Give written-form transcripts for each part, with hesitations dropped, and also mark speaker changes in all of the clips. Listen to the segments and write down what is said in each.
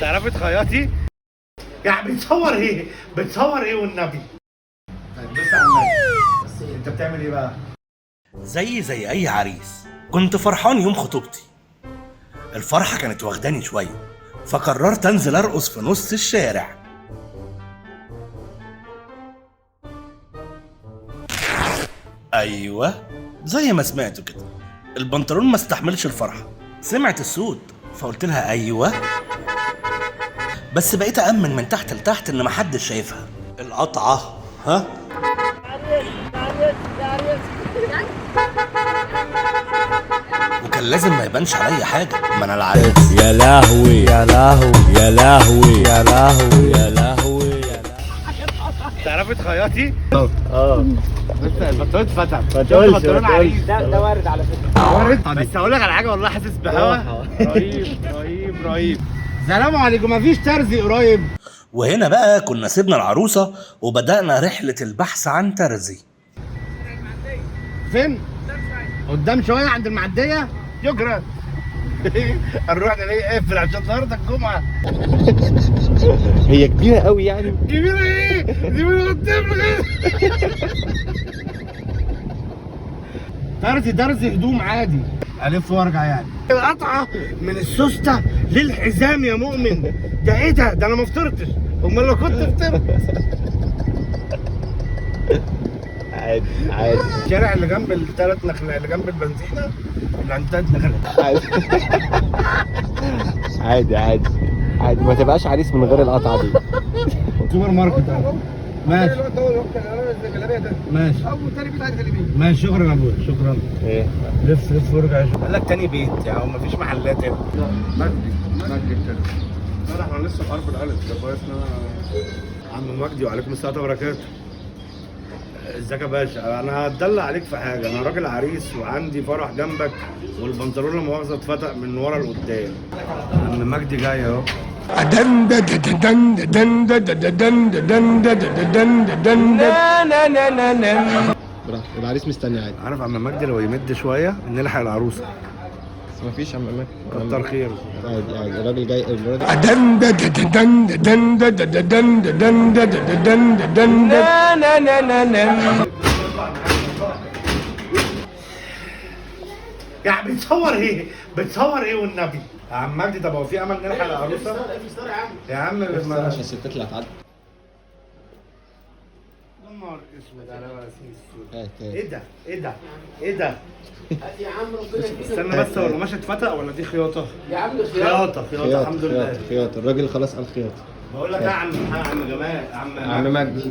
Speaker 1: تعرفي تخيطي؟ يعني بتصور ايه؟ بتصور ايه والنبي؟ طيب بص يا عم، بس انت بتعمل ايه بقى؟
Speaker 2: زي اي عريس كنت فرحان يوم خطوبتي. الفرحة كانت واخداني شوية، فقررت انزل ارقص في نص الشارع. ايوه زي ما سمعتوا كده، البنطلون ما استحملش الفرحة، سمعت الصوت فقلت لها ايوه، بس بقيت أأمن من تحت لتحت إن محدش شايفها. القطعة ها؟ وكان لازم ما يبانش عليا حاجة، ما أنا العريس.
Speaker 3: يا لهوي يا لهوي يا لهوي يا لهوي يا لهوي.
Speaker 1: تعرفي تخيطي؟
Speaker 4: بس البنطلون اتفتح.
Speaker 1: ما تقولش
Speaker 4: بنطلون عريس ده وارد على فكره.
Speaker 1: وارد، بس هقول لك على حاجة والله حاسس بهوا رهيب. سلام عليكم، مفيش ترزي قريب؟
Speaker 2: وهنا بقى كنا سيبنا العروسة وبدأنا رحلة البحث عن ترزي.
Speaker 1: فين؟ قدام شوية عند المعدية؟ شكرا. هنروح نلاقيه قافل عشان النهارده الجمعة.
Speaker 4: هي كبيره قوي يعني.
Speaker 1: كبيرة ايه؟ دي من قدام لغاية. درزي هدوم عادي، الف وارجع يعني. القطعة من السوستة للحزام يا مؤمن. ده ايه ده؟ ده انا ما فطرتش، امال لو كنت فطرت.
Speaker 4: عادي
Speaker 1: الشارع اللي جنب الثلاث نخلة اللي جنب البنزينة اللي عند ثلاث نخلات.
Speaker 4: عادي ما تبقاش عريس من غير القطعه دي.
Speaker 1: سوبر ماركت اهو. ماشي ماشي.
Speaker 4: اول تاني بيت عايز خليه.
Speaker 1: ماشي شكرا يا ابويا، شكرا.
Speaker 4: ايه
Speaker 1: لف وارجع. قال لك تاني بيت يعني، مفيش محلات هنا.
Speaker 4: مجدي كده.
Speaker 1: لا احنا لسه في حرب الالف. ده كويس ان انا عم مجدي وعليكم السلام وبركاته. ازيك يا باشا؟ انا هتدلع عليك في حاجه، انا راجل عريس وعندي فرح جنبك والبنطلون لا مؤاخذه اتفتق من ورا لقدام. عم مجدي جاي اهو.
Speaker 4: براحتك، العريس مستني عادي.
Speaker 1: عارف عم مجدي لو يمد شويه نلحق العروسه.
Speaker 4: بس مفيش عم اماكن.
Speaker 1: كتر خيره.
Speaker 4: عادي الراجل جاي
Speaker 1: يعني بتصور ايه؟ بتصور ايه والنبي؟ يا عم مجدي طب هو في امل نلحق العروسه؟ يا عم
Speaker 4: عشان الستات اللي هتعدي.
Speaker 1: نهار اسود على واسيس.
Speaker 4: هات.
Speaker 1: ايه ده؟
Speaker 5: يا عم ربنا يكفيك.
Speaker 1: استنى بس، هو القماش اتفتق ولا دي خياطه؟
Speaker 5: يا عم
Speaker 1: خياطه الحمد لله.
Speaker 4: خياطة الراجل خلاص قال خياطة.
Speaker 1: بقول لك يا عم جمال،
Speaker 4: عم مجدي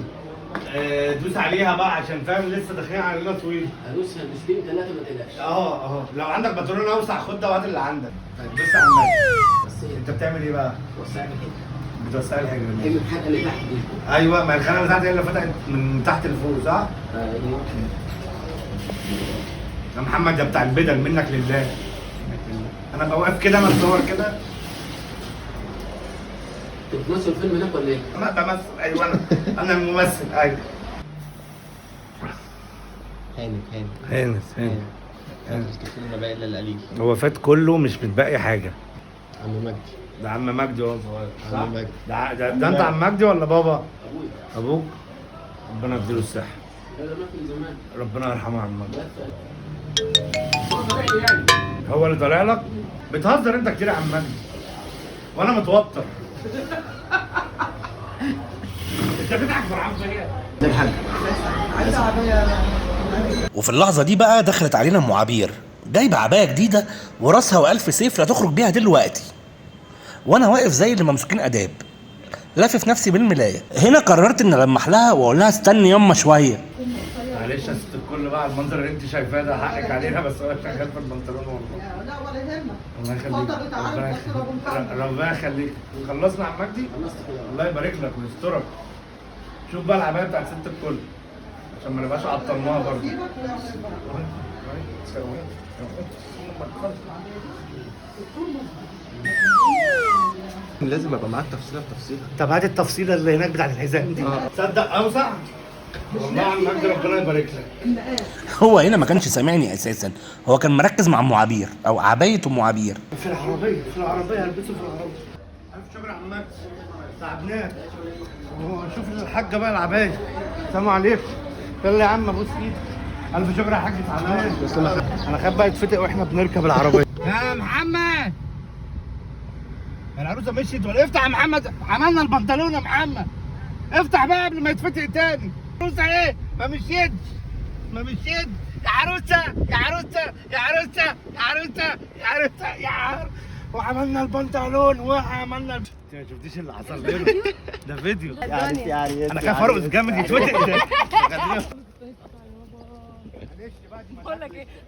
Speaker 1: دوس عليها بقى عشان فاهم لسه داخلين علينا طويل.
Speaker 5: هدوسها مشتين ثلاثة ما تقلقش.
Speaker 1: لو عندك بنطلون اوسع خد ده وهات اللي عندك. طيب بص يا عم مجدي،
Speaker 5: بس
Speaker 1: انت بتعمل ايه بقى؟
Speaker 5: وسعنا كده.
Speaker 1: بتوسع لي
Speaker 5: هي
Speaker 1: حاجه.
Speaker 5: من الحلقة اللي تحت دي.
Speaker 1: ايوه، ما الخانه بتاعتي هي اللي فتحت من تحت لفوق صح؟
Speaker 5: ايوه.
Speaker 1: يا محمد ده بتاع البدل، منك لله. انا بقى واقف كده، انا بصور كده.
Speaker 5: انت بتمثل فيلم هناك ولا ايه؟
Speaker 1: انا بمثل، ايوه انا الممثل، ايوه. هانس
Speaker 4: الكثير ما باقي الا القليل.
Speaker 1: هو فات كله مش متبقي حاجه.
Speaker 4: عم مجدي.
Speaker 1: ده عم مجدي وهو صغير صح؟
Speaker 4: عم مجدي.
Speaker 1: ده انت عم مجدي ولا بابا؟
Speaker 5: ابويا.
Speaker 1: ابوك؟ ربنا يديله الصحه.
Speaker 5: ده مات من زمان.
Speaker 1: ربنا يرحمه يا عم مجدي.
Speaker 5: هو طبيعي يعني.
Speaker 1: هو اللي طالع لك؟ بتهزر انت كتير يا عم مجدي وانا متوتر. انت بتضحك فرحان فيا. ده الحاج.
Speaker 2: وفي اللحظة دي بقى دخلت علينا أم عبير جايبة عباية جديدة وراسها وألف سيف لا تخرج بيها دلوقتي، وأنا واقف زي اللي ممسوكين آداب لافف نفسي بالملاية. هنا قررت إن ألمح لها وأقول لها استني يما شوية.
Speaker 1: معلش يا ست الكل بقى، المنظر اللي انت شايفاه ده حقك علينا، بس هو شغال في البنطلون والله.
Speaker 6: لا ولا يهمك.
Speaker 1: الله يخليك. ربنا يخليك. خلصنا عم مجدي؟
Speaker 5: خلصت كده.
Speaker 1: الله يبارك لك ويسترك. شوف بقى العبايه بتاعت ست الكل عشان ما نبقاش عطلناها برضه.
Speaker 4: لازم ابقى معاك تفصيله بتفصيله.
Speaker 1: طب هات التفصيله اللي هناك بتاعت الحزام دي. تصدق اوسع؟ والله يا عم مجدي ربنا يبارك لك.
Speaker 2: هو هنا ما كانش سامعني اساسا، هو كان مركز مع ام عبير او عبايه ام عبير.
Speaker 1: في العربيه هلبسه في العربيه. الف شكر يا عم مجدي، تعبناك. وشوف الحاجه بقى العبايه. السلام عليكم. يلا يا عم ابوس ايدك. الف شكر يا حاج، تعبناك. انا خايف بقى يتفتق واحنا بنركب العربيه. يا محمد العروسه مشيت ولا؟ افتح يا محمد، عملنا البنطلون يا محمد. افتح بقى قبل ما يتفتق تاني. عروسه ايه؟ ما مشيتش. يا عروسه يا عروسه يا عروسه يا عروسه يا عروسه يا عروسه. وعملنا البنطلون وعملنا انت ما شفتيش اللي حصل لنا؟ ده فيديو.
Speaker 4: يعني
Speaker 1: انا خايف ارقص جامد يتفتق.
Speaker 6: بقول لك ايه